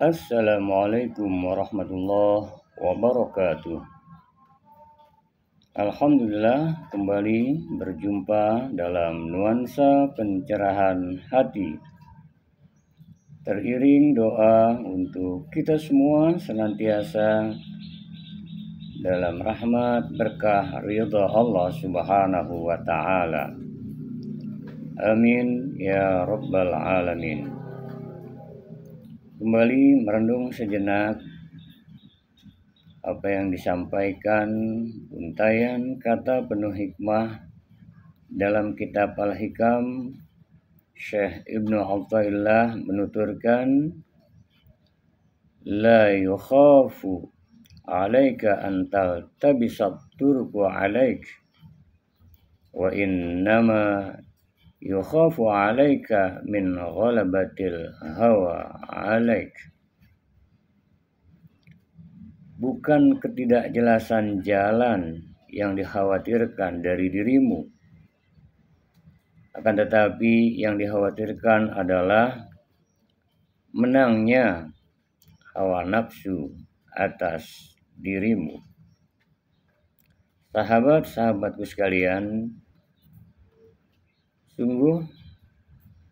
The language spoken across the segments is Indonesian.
Assalamualaikum warahmatullahi wabarakatuh. Alhamdulillah kembali berjumpa dalam nuansa pencerahan hati. Teriring doa untuk kita semua senantiasa dalam rahmat berkah ridha Allah Subhanahu wa taala. Amin ya rabbal alamin. Kembali merenung sejenak apa yang disampaikan untayan kata penuh hikmah dalam kitab Al-Hikam. Syekh Ibnu Athaillah menuturkan, la yukhafu alaika antal tabisat turku alaik wa innama yukhafu alaika min ghalabatil hawa alaik. Bukan ketidakjelasan jalan yang dikhawatirkan dari dirimu, akan tetapi yang dikhawatirkan adalah menangnya hawa nafsu atas dirimu. Sahabat-sahabatku sekalian, sungguh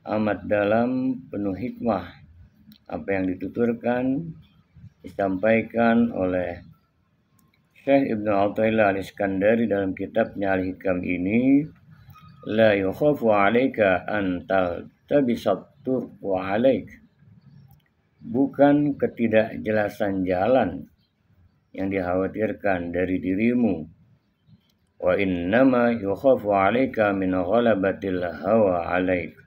amat dalam penuh hikmah apa yang dituturkan, disampaikan oleh Syekh Ibnu Athaillah Al-Iskandari dalam kitabnya Al-Hikam ini. La yukhafu alaika antal tabisat turku alaik. Bukan ketidakjelasan jalan yang dikhawatirkan dari dirimu. Wa innama yukhafu alaika min ghalabatil hawa alaik.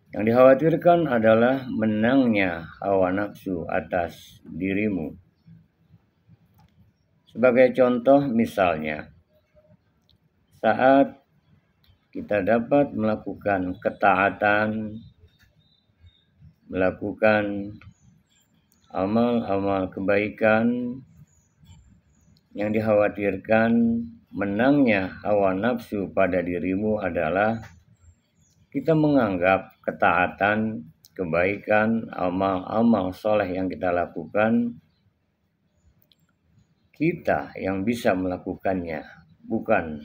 Yang dikhawatirkan adalah menangnya hawa nafsu atas dirimu. Sebagai contoh misalnya, saat kita dapat melakukan ketaatan, melakukan amal-amal kebaikan, yang dikhawatirkan menangnya hawa nafsu pada dirimu adalah kita menganggap ketaatan, kebaikan, amal-amal soleh yang kita lakukan, kita yang bisa melakukannya, bukan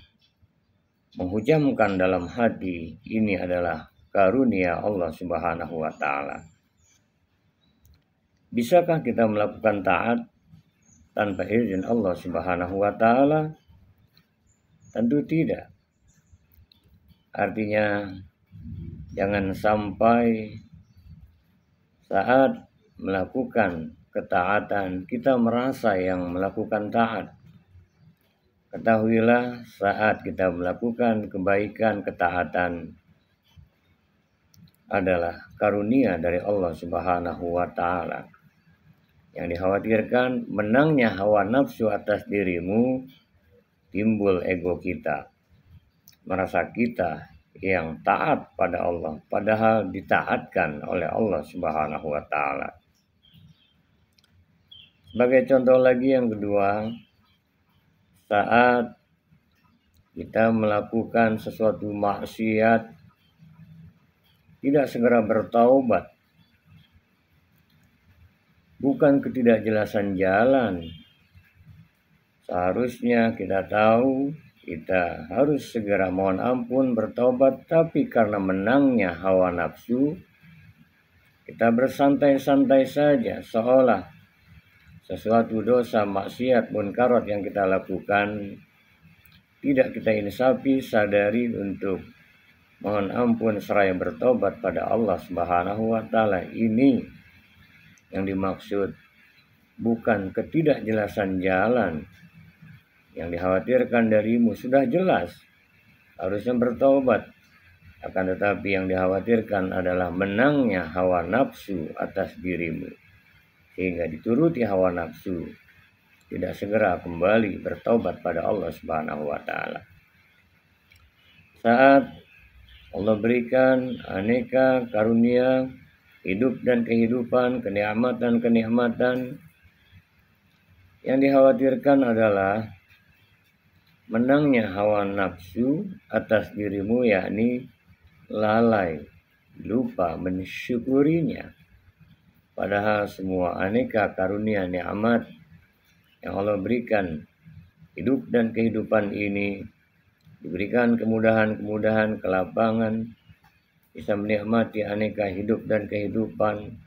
menghujamkan dalam hati ini adalah karunia Allah Subhanahu wa taala. Bisakah kita melakukan taat tanpa izin Allah Subhanahu wa taala? Tentu tidak. Artinya jangan sampai saat melakukan ketaatan kita merasa yang melakukan taat. Ketahuilah saat kita melakukan kebaikan, ketaatan adalah karunia dari Allah Subhanahu wa taala. Yang dikhawatirkan menangnya hawa nafsu atas dirimu, timbul ego kita. Merasa kita yang taat pada Allah, padahal ditaatkan oleh Allah Subhanahu wa taala. Sebagai contoh lagi yang kedua, saat kita melakukan sesuatu maksiat, tidak segera bertaubat. Bukan ketidakjelasan jalan. Seharusnya kita tahu kita harus segera mohon ampun, bertaubat, tapi karena menangnya hawa nafsu, kita bersantai-santai saja, seolah sesuatu dosa, maksiat, munkarat yang kita lakukan tidak kita insafi, sadari untuk mohon ampun seraya bertobat pada Allah Subhanahu wa taala. Ini yang dimaksud, bukan ketidakjelasan jalan. Yang dikhawatirkan darimu sudah jelas, harusnya bertobat. Akan tetapi yang dikhawatirkan adalah menangnya hawa nafsu atas dirimu, sehingga dituruti hawa nafsu, tidak segera kembali bertobat pada Allah Subhanahu wa taala. Saat Allah berikan aneka karunia hidup dan kehidupan, kenikmatan, yang dikhawatirkan adalah menangnya hawa nafsu atas dirimu, yakni lalai, lupa mensyukurinya. Padahal semua aneka karunia nikmat yang Allah berikan, hidup dan kehidupan ini, diberikan kemudahan-kemudahan, kelapangan, bisa menikmati aneka hidup dan kehidupan,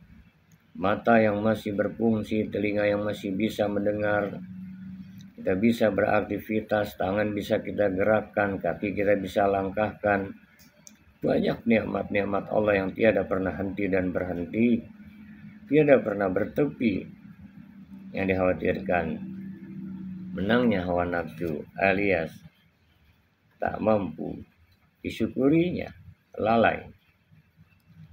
mata yang masih berfungsi, telinga yang masih bisa mendengar, kita bisa beraktivitas, tangan bisa kita gerakkan, kaki kita bisa langkahkan. Banyak nikmat-nikmat Allah yang tiada pernah henti dan berhenti, tiada pernah bertepi. Yang dikhawatirkan menangnya hawa nafsu alias tak mampu disyukurinya, lalai.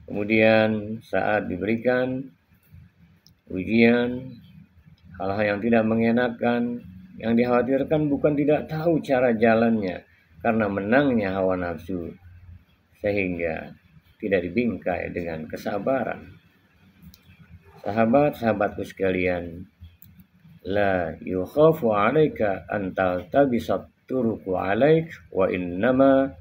Kemudian saat diberikan ujian, hal-hal yang tidak mengenakan, yang dikhawatirkan bukan tidak tahu cara jalannya karena menangnya hawa nafsu, sehingga tidak dibingkai dengan kesabaran. Sahabat-sahabatku sekalian, la yukhafu alaika antal tabisat turuku alaik wa innama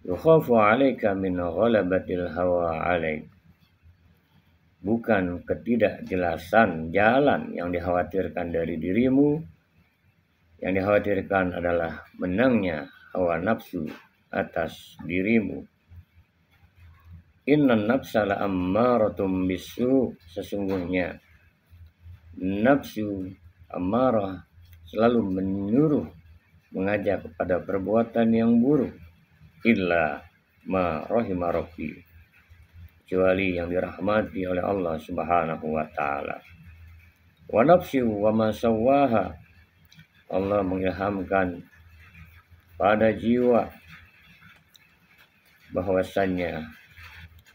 yukhafu alaika min ghalabatil hawa alaik. Bukan ketidakjelasan jalan yang dikhawatirkan dari dirimu, yang dikhawatirkan adalah menangnya hawa nafsu atas dirimu. Innan nafsa la'ammaratum bisu, sesungguhnya nafsu ammarah selalu menyuruh, mengajak kepada perbuatan yang buruk, illa ma rahima rabbi, kecuali yang dirahmati oleh Allah Subhanahu wa taala. Wa nafsi wa ma sawwaha, Allah mengilhamkan pada jiwa bahwasannya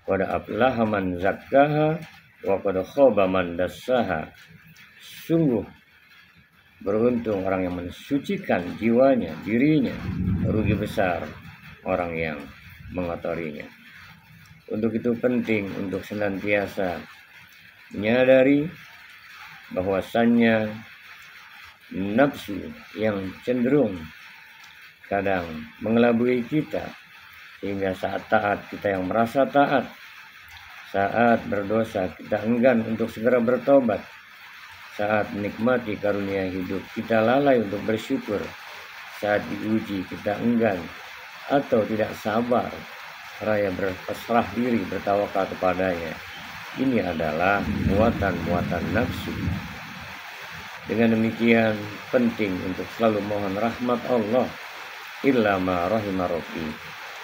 qad aflaha man zakkaha wa qad khaba man dassaha, sungguh beruntung orang yang mensucikan jiwanya, dirinya, rugi besar orang yang mengotorinya. Untuk itu penting untuk senantiasa menyadari bahwasannya nafsu yang cenderung kadang mengelabui kita, sehingga saat taat kita yang merasa taat, saat berdosa kita enggan untuk segera bertobat, saat menikmati karunia hidup kita lalai untuk bersyukur, saat diuji kita enggan atau tidak sabar seraya berpasrah diri bertawakal kepadanya. Ini adalah muatan-muatan nafsu. Dengan demikian penting untuk selalu mohon rahmat Allah, illa ma rahima rabbi,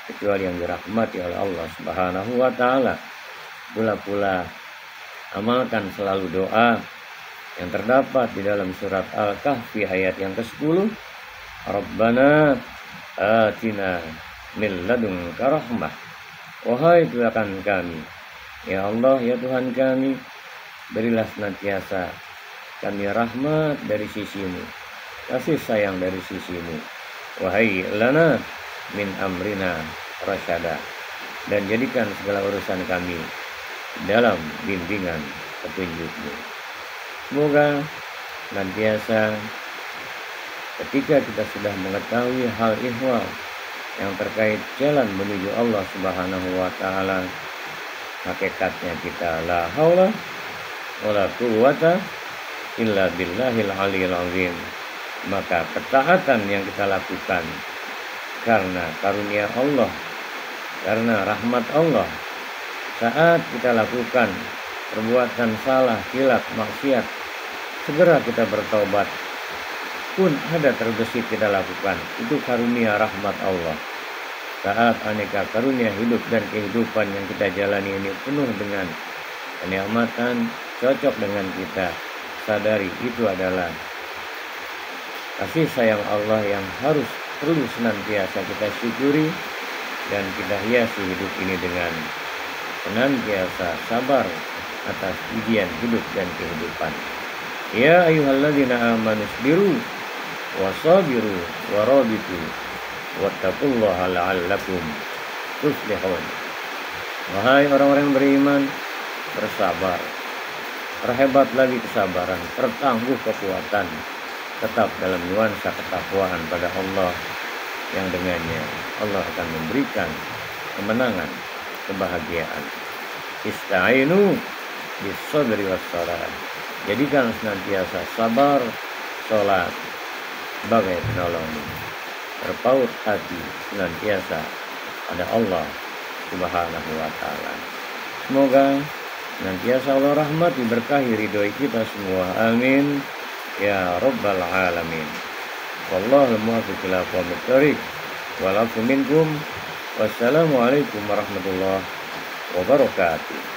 kecuali yang dirahmati oleh Allah Subhanahu wa taala. Pula amalkan selalu doa yang terdapat di dalam surat Al-Kahfi ayat yang ke-10. Rabbana atina min ladunka rahmah. Wahai Tuhan kami, ya Allah, ya Tuhan kami, berilah senantiasa kami rahmat dari sisimu, kasih sayang dari sisimu. Wahai lana min amrina rasyada, dan jadikan segala urusan kami dalam bimbingan petunjuk-Mu. Semoga senantiasa ketika kita sudah mengetahui hal ihwal yang terkait jalan menuju Allah Subhanahu wa taala, hakikatnya kita la haula wala quwwata illa billahil aliyil azim, maka ketaatan yang kita lakukan karena karunia Allah, karena rahmat Allah, saat kita lakukan perbuatan salah, khilaf, maksiat, segera kita bertobat, pun ada terbesit kita lakukan, itu karunia rahmat Allah. Saat aneka karunia hidup dan kehidupan yang kita jalani ini penuh dengan kenikmatan, cocok dengan kita, sadari itu adalah kasih sayang Allah yang harus perlu senantiasa kita syukuri, dan kita hiasi hidup ini dengan senantiasa sabar atas ujian hidup dan kehidupan. Ya ayyuhalladzina amanu sabiru wasabiru warabitu wattaqullaha la'allakum tuflihun. Wahai orang-orang yang beriman, bersabar, perhebat lagi kesabaran, pertangguh kekuatan, tetap dalam nuansa ketakwaan pada Allah, yang dengannya Allah akan memberikan kemenangan, kebahagiaan. Ista'inu bisabri wassalat. Jadikan senantiasa sabar, sholat sebagai penolong. Berpaut hati senantiasa pada Allah Subhanahu wa ta'ala. Semoga senantiasa Allah rahmati, berkahi, ridhoi kita semua. Amin ya rabbal alamin. Wallahu muwaffiq ila aqwamit thoriq. Walafu minkum. Wassalamualaikum warahmatullahi wabarakatuh.